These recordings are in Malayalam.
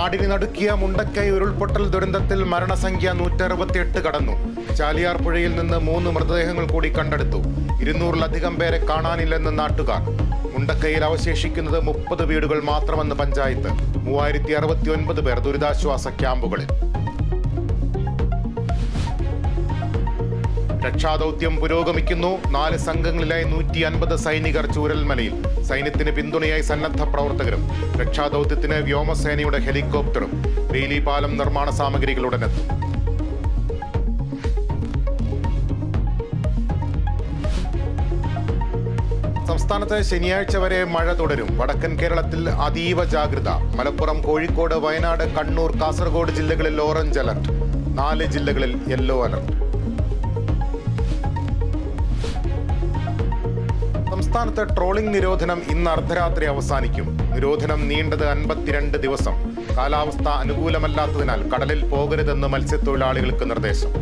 നാടിനെ നടുക്കിയ മുണ്ടക്കൈ ഉരുൾപൊട്ടൽ ദുരന്തത്തിൽ മരണസംഖ്യ 168 കടന്നു. ചാലിയാർ പുഴയിൽ നിന്ന് 3 മൃതദേഹങ്ങൾ കൂടി കണ്ടെടുത്തു. 200-ലധികം പേരെ കാണാനില്ലെന്ന് നാട്ടുകാർ. മുണ്ടക്കൈയിൽ അവശേഷിക്കുന്നത് 30 വീടുകൾ മാത്രമെന്ന് പഞ്ചായത്ത്. 3069 പേർ ദുരിതാശ്വാസ ക്യാമ്പുകളിൽ. രക്ഷാദൗത്യം പുരോഗമിക്കുന്നു. 4 സംഘങ്ങളിലായി 150 സൈനികർ ചൂരൽമലയിൽ. സൈന്യത്തിന് പിന്തുണയായി സന്നദ്ധ പ്രവർത്തകരും. രക്ഷാദൗത്യത്തിന് വ്യോമസേനയുടെ ഹെലികോപ്റ്ററും. ബെയിലി പാലം നിർമ്മാണ സാമഗ്രികൾ ഉടനെത്തും. സംസ്ഥാനത്ത് ശനിയാഴ്ച വരെ മഴ തുടരും. വടക്കൻ കേരളത്തിൽ അതീവ ജാഗ്രത. മലപ്പുറം, കോഴിക്കോട്, വയനാട്, കണ്ണൂർ, കാസർഗോഡ് ജില്ലകളിൽ ഓറഞ്ച് അലർട്ട്. 4 ജില്ലകളിൽ യെല്ലോ അലർട്ട്. സംസ്ഥാനത്ത് ട്രോളിംഗ് നിരോധനം ഇന്ന് അർദ്ധരാത്രി അവസാനിക്കും. നിരോധനം നീണ്ടത് 52 ദിവസം. കാലാവസ്ഥ അനുകൂലമല്ലാത്തതിനാൽ കടലിൽ പോകരുതെന്ന് മത്സ്യത്തൊഴിലാളികൾക്ക് നിർദ്ദേശം.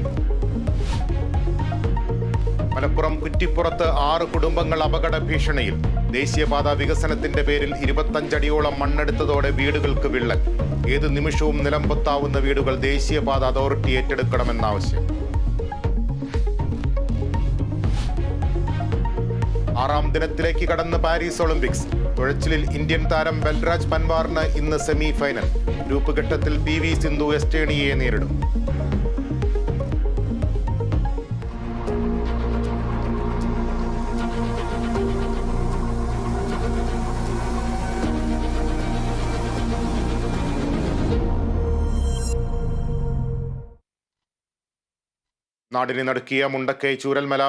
മലപ്പുറം കുറ്റിപ്പുറത്ത് 6 കുടുംബങ്ങൾ അപകട ഭീഷണിയിൽ. ദേശീയപാത വികസനത്തിന്റെ പേരിൽ 25 അടിയോളം മണ്ണെടുത്തതോടെ വീടുകൾക്ക് വിള്ളൽ. ഏത് നിമിഷവും നിലംപൊത്താവുന്ന വീടുകൾ ദേശീയപാത അതോറിറ്റി ഏറ്റെടുക്കണമെന്നാവശ്യം. 6ാം ദിനത്തിലേക്ക് കടന്ന് പാരീസ് ഒളിമ്പിക്സ്. തുഴച്ചിലിൽ ഇന്ത്യൻ താരം ബൽരാജ് പൻവാറിന് ഇന്ന് സെമി ഫൈനൽ. ഗ്രൂപ്പ് ഘട്ടത്തിൽ PV സിന്ധു എസ്റ്റേണിയെ നേരിടും. നാടിനെ നടുക്കിയ മുണ്ടക്കൈ ചൂരൽമല